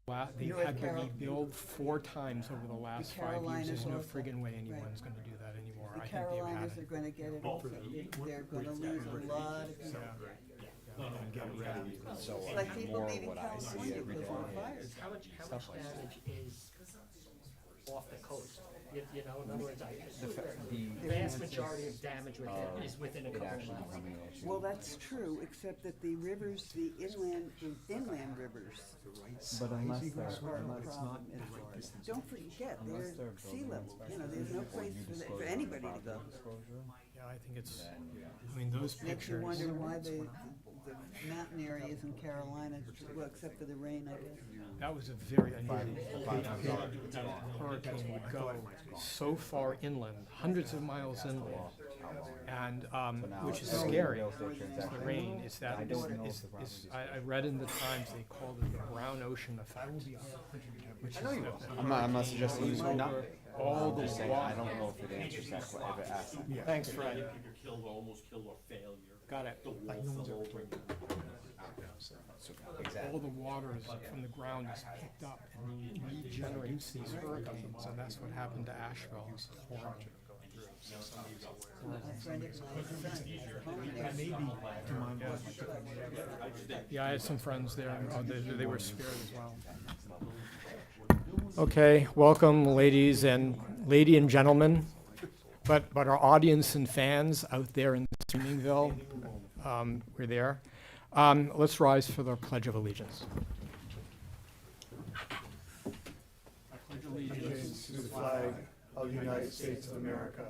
They've North had to Carol- rebuild 4 times over the last 5 years. Carolinas There's no also. friggin' way Right. anyone's gonna do that anymore. The I think they've had Carolinas are it. gonna get it also. They're gonna lose a lot of people. And get ready. So It's like people more leaving what I see California every because day. of the fires. How much damage is off the coast? You know, in other words, the vast majority of damage is within a It couple of actually miles. becoming an issue. Well, that's true, except that the rivers, the inland rivers But unless they're, are a unless it's not problem. the right And distance. don't forget, Unless they're they're sea building level, you know, there's no before place you for disclose anybody to property go. disclosure, Yeah, I think it's, then, I mean, those Makes you pictures. wonder why the mountain areas in Carolina, well, except for the rain, I guess. That was a very unusual location. That a hurricane would go so far inland, hundreds of miles inland, and, which is scary. The rain is that, I read in the Times, they called it the brown ocean effect. Which is I'm not suggesting you not. all I'm the just saying, I water. don't know if it answers that, if it asks that. Thanks, Fred. You're killed, or almost killed, or failure. Got it. The wall fell over. All the water is from the ground is picked up and regenerates these hurricanes, and that's what happened to Asheville. It's horrible. A friend of mine's son has a home there. Yeah, I had some friends there, and they were spared as well. Okay, welcome, ladies and gentlemen, but our audience and fans out there in Streamingville, we're there. Let's rise for the Pledge of Allegiance. Allegiance to the flag of the United States of America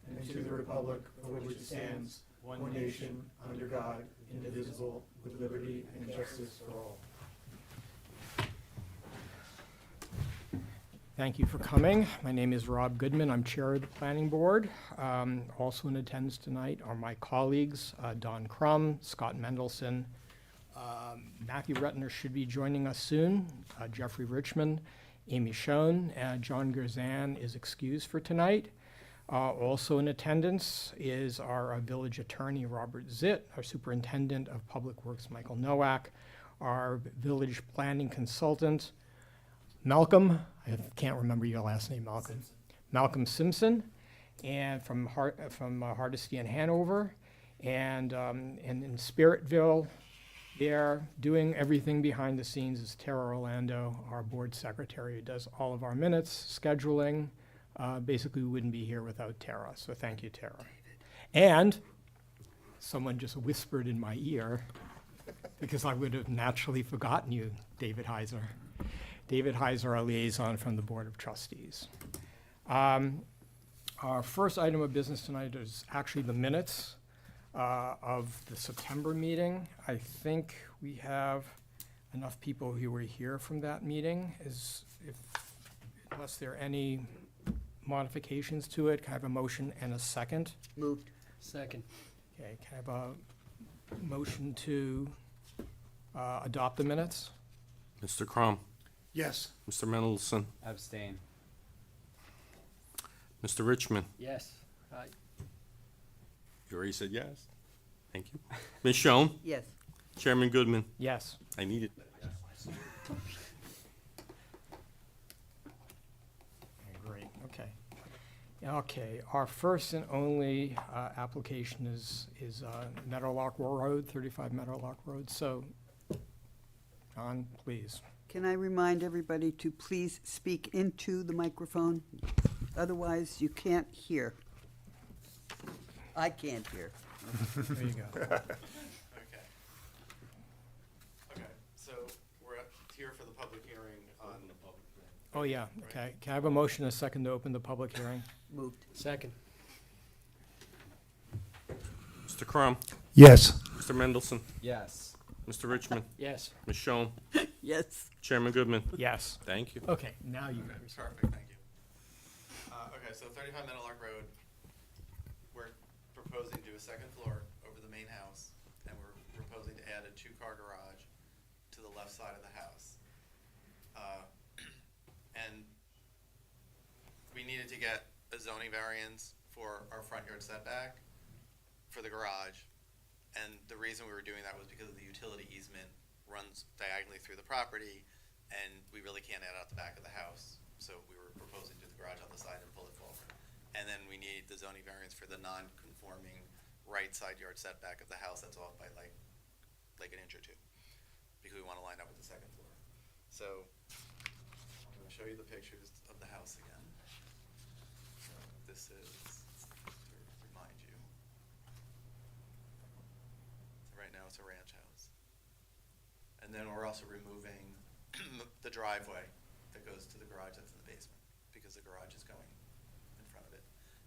and to the republic for which it stands, one nation, under God, indivisible, with liberty and justice for all. Thank you for coming. My name is Rob Goodman. I'm Chair of the Planning Board. Also in attendance tonight are my colleagues, Don Crum, Scott Mendelson. Matthew Retner should be joining us soon, Jeffrey Richmond, Amy Schoen, and John Gerzan is excused for tonight. Also in attendance is our village attorney, Robert Zitt, our superintendent of public works, Michael Nowak, our village planning consultant, Malcolm, I can't remember your last name, Malcolm. Malcolm Simpson, and from Hardesty and Hanover, and in Spiritville, they're doing everything behind the scenes is Tara Orlando, our board secretary, who does all of our minutes, scheduling. Basically, we wouldn't be here without Tara, so thank you, Tara. And someone just whispered in my ear, because I would have naturally forgotten you, David Heiser. David Heiser, our liaison from the Board of Trustees. Our first item of business tonight is actually the minutes of the September meeting. I think we have enough people who were here from that meeting. Unless there are any modifications to it, can I have a motion and a second? Moved. Second. Okay, can I have a motion to adopt the minutes? Mr. Crum, Yes. Mr. Mendelson, Abstain. Mr. Richmond. Yes. You already said yes. Thank you. Ms. Schoen, Yes. Chairman Goodman. Yes. I need it. Great, okay. Okay, our first and only application is Meadowlark Road, 35 Meadowlark Road. So, John, please. Can I remind everybody to please speak into the microphone? Otherwise, you can't hear. I can't hear. There you go. Okay. Okay, so we're here for the public hearing on the public. Oh, yeah, okay. Can I have a motion and a second to open the public hearing? Moved. Second. Mr. Crum, Yes. Mr. Mendelson, Yes. Mr. Richmond, Yes. Ms. Schoen, Yes. Chairman Goodman. Yes. Thank you. Okay, now you can start. Perfect, thank you. Okay, so 35 Meadowlark Road, we're proposing to do a second floor over the main house, and we're proposing to add a 2-car garage to the left side of the house. And we needed to get a zoning variance for our front yard setback for the garage. And the reason we were doing that was because the utility easement runs diagonally through the property, and we really can't add out the back of the house, so we were proposing to do the garage on the side and pull it forward. And then we need the zoning variance for the non-conforming right side yard setback of the house that's off by like an inch or two, because we want to line up with the second floor. So I'm going to show you the pictures of the house again. So this is, to remind you, so right now it's a ranch house. And then we're also removing the driveway that goes to the garage that's in the basement, because the garage is going in front of it.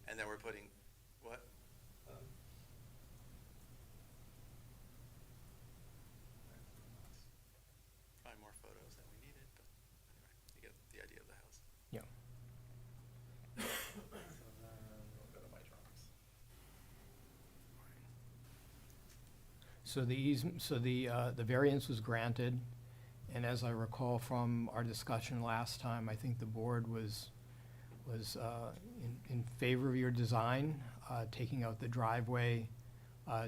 And then we're putting, what? Probably more photos than we needed, but anyway, you get the idea of the house. Yeah. So then we'll go to my drawings. So the variance was granted, and as I recall from our discussion last time, I think the board was in favor of your design, taking out the driveway,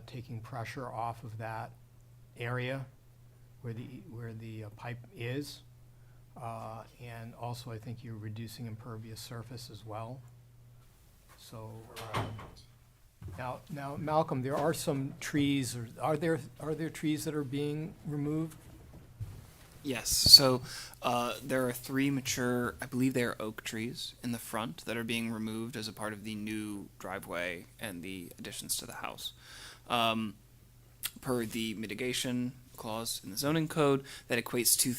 taking pressure off of that area where the pipe is. And also, I think you're reducing impervious surface as well. So, now, Malcolm, there are some trees, or are there trees that are being removed? Yes, so there are 3 mature, I believe they are oak trees in the front that are being removed as a part of the new driveway and the additions to the house. Per the mitigation clause in the zoning code, that equates to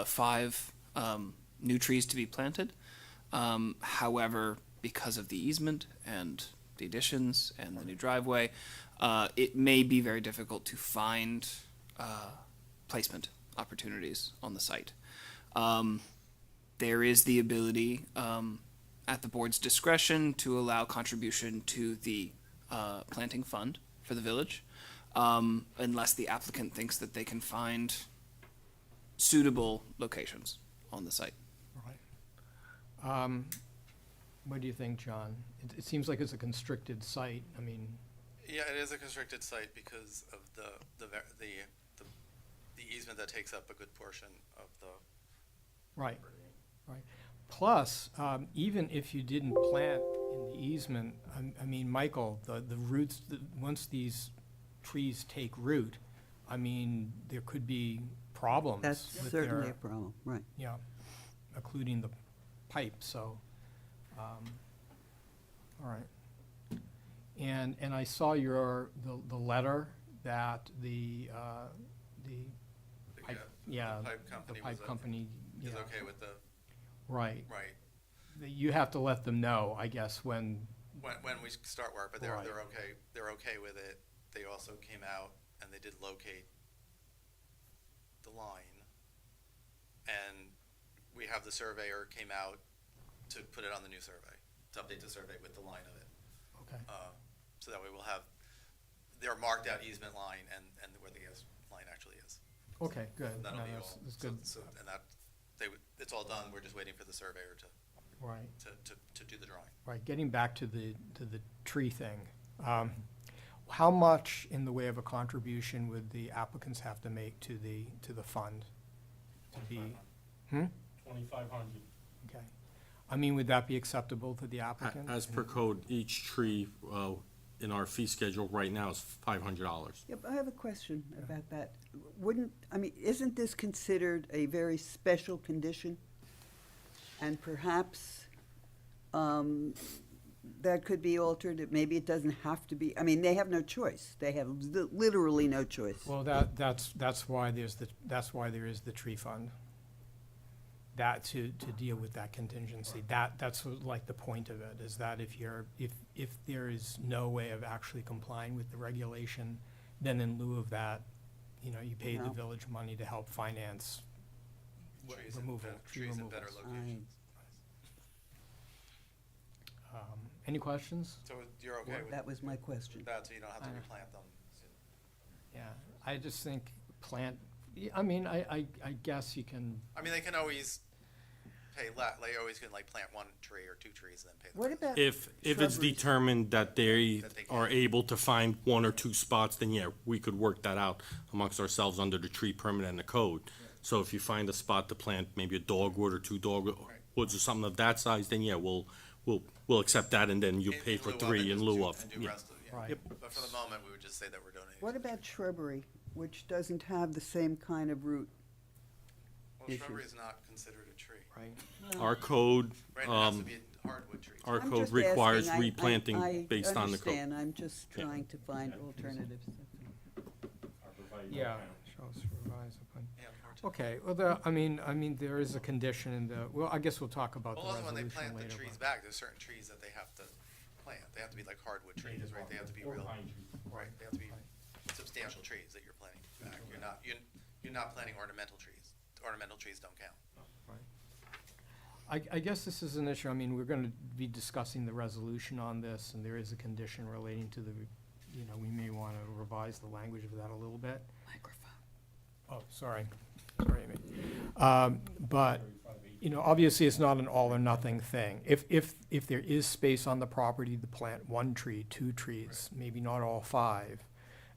5 new trees to be planted. However, because of the easement and the additions and the new driveway, it may be very difficult to find placement opportunities on the site. There is the ability, at the board's discretion, to allow contribution to the planting fund for the village, unless the applicant thinks that they can find suitable locations on the site. Right. What do you think, John? It seems like it's a constricted site. I mean, Yeah, it is a constricted site because of the easement that takes up a good portion of the. right, right. Plus, even if you didn't plant in the easement, I mean, Michael, the roots, once these trees take root, I mean, there could be problems That's with certainly their, a problem, right. yeah, including the pipe, so, all right. And I saw the letter that the pipe, yeah, The pipe company the pipe was company, is yeah, okay with the, right. right, You have to let them know, I guess, when, when we start work, but they're Right. they're okay with it. They also came out and they did locate the line. And we have the surveyor came out to put it on the new survey, to update the survey with the line of it. okay, So that way we'll have their marked out easement line and where the gas line actually is. okay, good. That'll No, be that's- all. that's So- good. So, and that, it's all done. We're just waiting for the surveyor Right, to do the drawing. right. Getting back to the tree thing, how much in the way of a contribution would the applicants have to make to the fund? To be, 2,500. okay. I mean, would that be acceptable to the applicant? As per code, each tree in our fee schedule right now is $500. Yep, I have a question about that. Isn't this considered a very special condition? And perhaps that could be altered, maybe it doesn't have to be, they have no choice. They have literally no choice. Well, that's why there is the tree fund. That to deal with that contingency. That's like the point of it, is that if there is no way of actually complying with the regulation, then in lieu of that, you pay the No. village money to help finance Trees in removal, better- tree trees in removals. better locations. Any questions? So you're okay with That was my question. that, so you don't have to I know. replant them? Yeah, I just think I guess you can, They can always pay they always can plant 1 tree or 2 trees and then pay the What rest. about If it's shrubberies? determined that they That they can. are able to find 1 or 2 spots, then yeah, we could work that out amongst ourselves under the tree permit and the code. So if you find a spot to plant maybe a dogwood or two dogwoods or something of that size, then yeah, we'll accept that, and then you In pay for lieu of, three and in just lieu do- of. and do Yeah. rest of- yeah. Right. But for the moment, we would just say that we're donating. What about shrubbery, which doesn't have the same kind of root? Well, shrubbery is not considered a tree. Right. Our code, Right, it has to be a hardwood tree. our I'm code just requires asking. I replanting based on the code. understand, I'm just trying to find alternatives. Yeah. Shall supervise upon- Yeah, more to- Okay, well, there is a condition in the, well, I guess we'll talk about the Well, also when they resolution plant the later. trees but- back, there's certain trees that they have to plant. They have to be like hardwood trees, right? They have to be real, right? They have to be substantial trees that you're planting back. You're not planting ornamental trees. Ornamental trees don't count. I guess this is an issue, we're gonna be discussing the resolution on this, and there is a condition relating to the, we may wanna revise the language of that a little bit. Microphone. Oh, sorry, Amy. But, obviously, it's not an all or nothing thing. If there is space on the property to plant one tree, two trees, maybe not all five,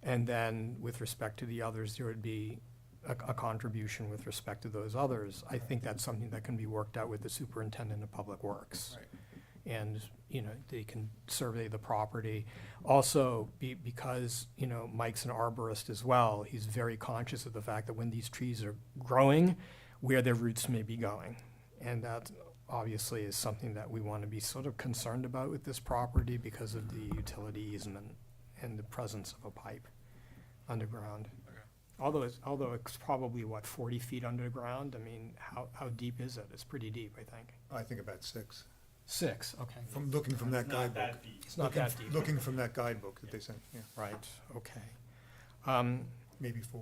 and then with respect to the others, there would be a contribution with respect to those others, I think that's something that can be worked out with the superintendent of public works. Right. And, they can survey the property. Also, because, Mike's an arborist as well, he's very conscious of the fact that when these trees are growing, where their roots may be going. And that obviously is something that we want to be sort of concerned about with this property because of the utility easement and the presence of a pipe underground. Although it's probably, 40 feet underground? How deep is it? It's pretty deep, I think. I think about 6. 6, okay. From looking from that guidebook. It's not that deep. Looking from that guidebook that they sent, yeah, Right, okay. maybe 4.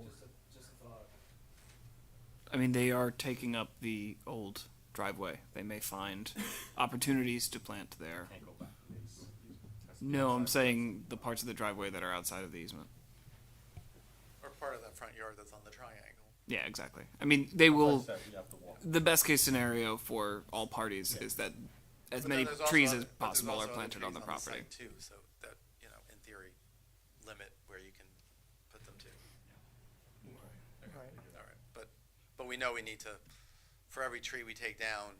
I mean, they are taking up the old driveway. They may find opportunities to plant there. No, I'm saying the parts of the driveway that are outside of the easement. Or part of that front yard that's on the triangle. Yeah, exactly. I mean, they will. The best case scenario for all parties is that as But many then there's trees also as other- but there's possible are also other planted on the trees property. site too, so that, in theory, limit where you can put them to. Right. All right, but we know we need to, for every tree we take down,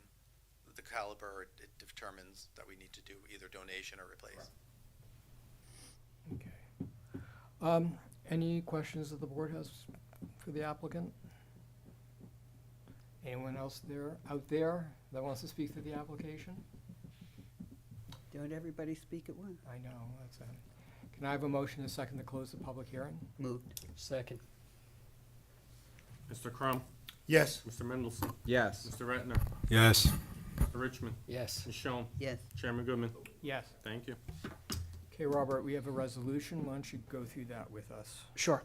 the caliber, it determines that we need to do either donation or replace. Okay. Any questions that the board has for the applicant? Anyone else out there that wants to speak to the application? Don't everybody speak at once. I know, that's it. Can I have a motion and a second to close the public hearing? Moved. Second. Mr. Crum, Yes. Mr. Mendelson, Yes. Mr. Ratner, Yes. Mr. Richmond, Yes. Ms. Schoen, Yes. Chairman Goodman. Yes. Thank you. Okay, Robert, we have a resolution. Why don't you go through that with us? Sure.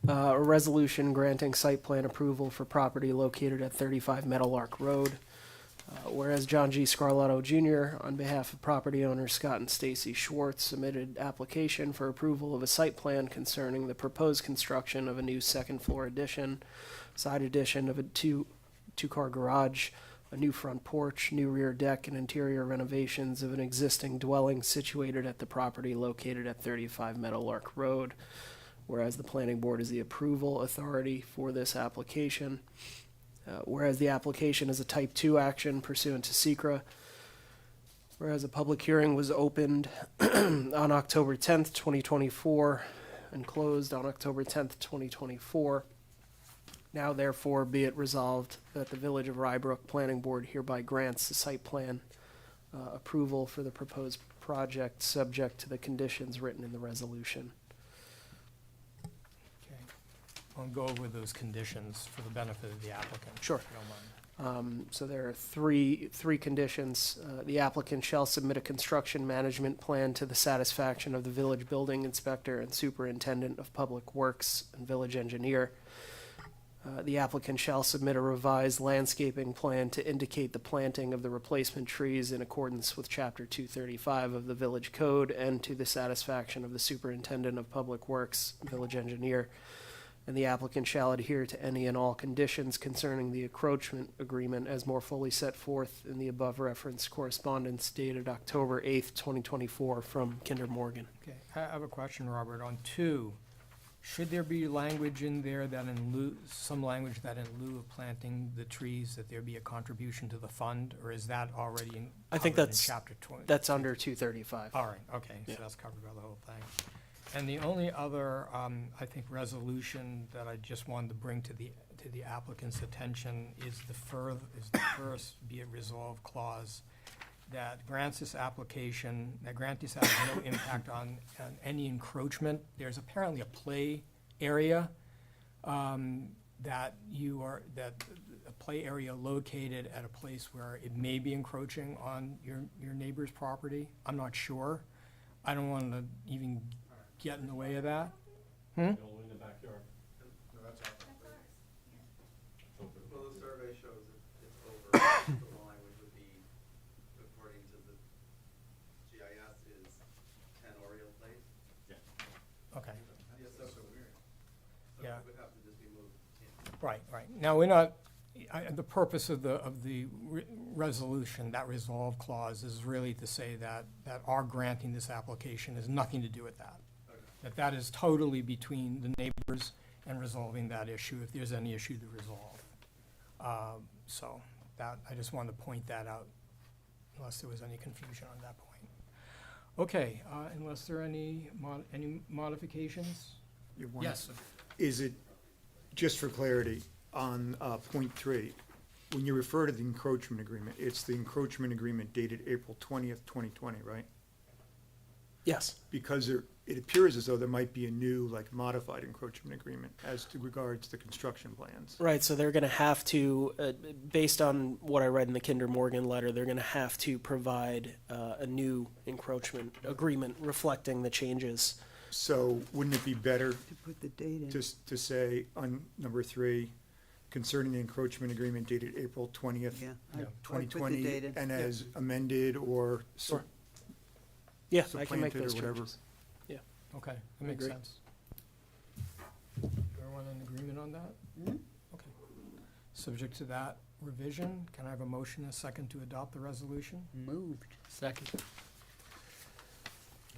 A resolution granting site plan approval for property located at 35 Meadowlark Road. Whereas John G. Scarlato Jr., on behalf of property owners Scott and Stacy Schwartz, submitted application for approval of a site plan concerning the proposed construction of a new second-floor addition, side addition of a two-car garage, a new front porch, new rear deck, and interior renovations of an existing dwelling situated at the property located at 35 Meadowlark Road. Whereas the planning board is the approval authority for this application. Whereas the application is a type 2 action pursuant to SECRA. Whereas a public hearing was opened on October 10th, 2024 and closed on October 10th, 2024. Now therefore be it resolved that the Village of Rybrook Planning Board hereby grants the site plan approval for the proposed project subject to the conditions written in the resolution. Okay. I'll go over those conditions for the benefit of the applicant. Sure. If you don't mind. So there are three conditions. The applicant shall submit a construction management plan to the satisfaction of the village building inspector and superintendent of public works and village engineer. The applicant shall submit a revised landscaping plan to indicate the planting of the replacement trees in accordance with Chapter 235 of the Village Code and to the satisfaction of the superintendent of public works, village engineer. And the applicant shall adhere to any and all conditions concerning the encroachment agreement as more fully set forth in the above referenced correspondence dated October 8th, 2024 from Kinder Morgan. Okay, I have a question, Robert. On 2, Should there be language in there that in lieu, some language that in lieu of planting the trees, that there be a contribution to the fund, or is that already in? I think covered in that's- Chapter 20? That's under 235. All right, okay, so Yeah. that's covered by the whole thing. And the only other, I think, resolution that I just wanted to bring to the applicant's attention is the first be it resolved clause that grants this application, that grant this has no impact on any encroachment. There's apparently a play area, that a play area located at a place where it may be encroaching on your neighbor's property. I'm not sure. I don't want to even get in the way of that. In the backyard. Well, the survey shows it's over, the line, which would be, according to the GIS, is 10 Oriole Place. Okay, Yes, so yeah. it would have to just be moved. Right, right. Now, we're not, the purpose of the resolution, that resolve clause, is really to say that our granting this application has nothing to do with that. That is totally between the neighbors and resolving that issue, if there's any issue to resolve. So, that, I just wanted to point that out, unless there was any confusion on that point. Okay, unless there are any modifications? You want- Yes, Is it, just for clarity, on point 3, when you refer to the encroachment agreement, it's the encroachment agreement dated April 20th, 2020, right? Yes. Because it appears as though there might be a new, like, modified encroachment agreement as to regards to construction plans. Right, so they're going to have to, based on what I read in the Kinder Morgan letter, they're going to have to provide a new encroachment agreement reflecting the changes. So wouldn't it be better To put the date in. just to say on number 3, concerning the encroachment agreement dated April 20th, Yeah. Yeah. I'd put the date 2020, in. and as amended or Sure. Yeah, I can make supplanted or those whatever. changes. okay, that makes agree. sense. Everyone in agreement on that? Mhm. Okay. Subject to that revision, can I have a motion and a second to adopt the resolution? Moved. Second.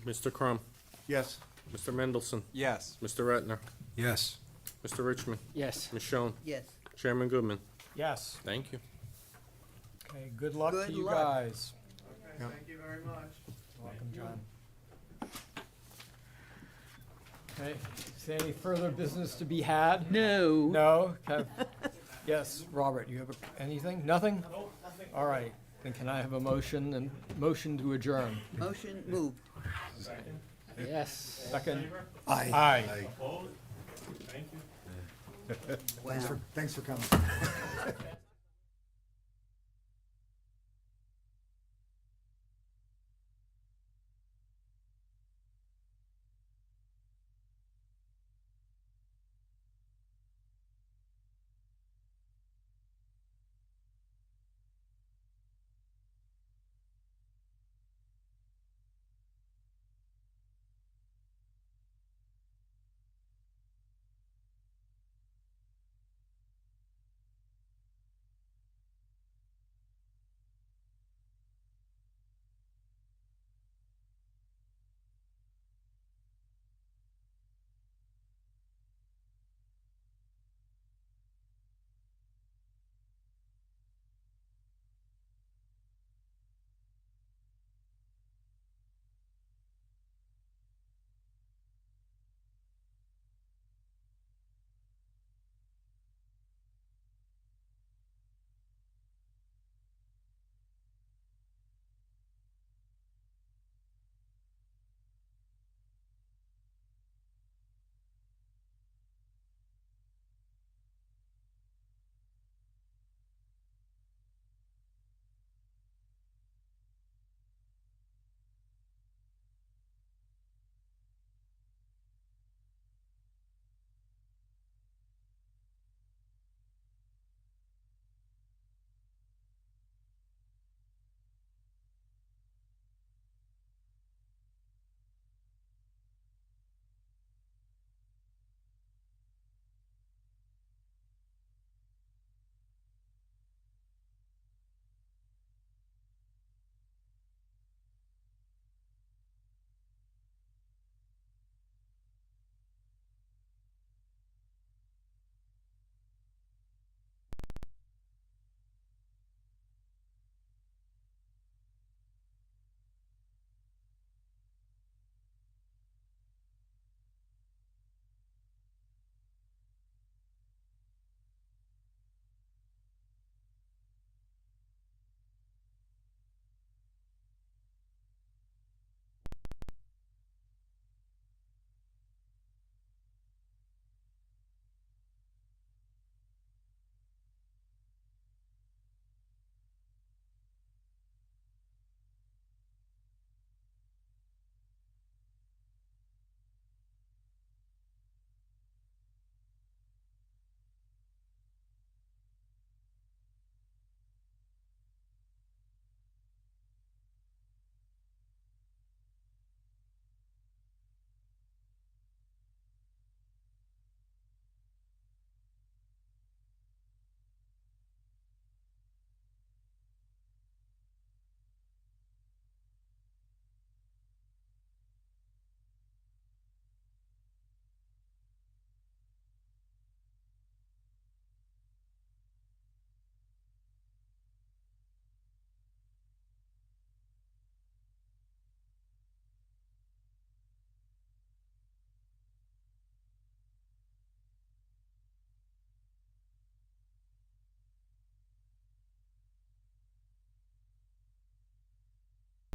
Mr. Crum, Yes. Mr. Mendelson, Yes. Mr. Ratner, Yes. Mr. Richmond, Yes. Ms. Schoen, Yes. Chairman Goodman. Yes, Thank you. okay, good luck Good to you luck. guys. Yeah. Thank you very much. Welcome, John. Okay, is there any further business to be had? No. No? Okay. Yes, Robert, you have anything? Nothing? All right, then can I have a motion to adjourn? Motion moved. Yes. Second? Aye. Aye. Wow. Thanks for coming.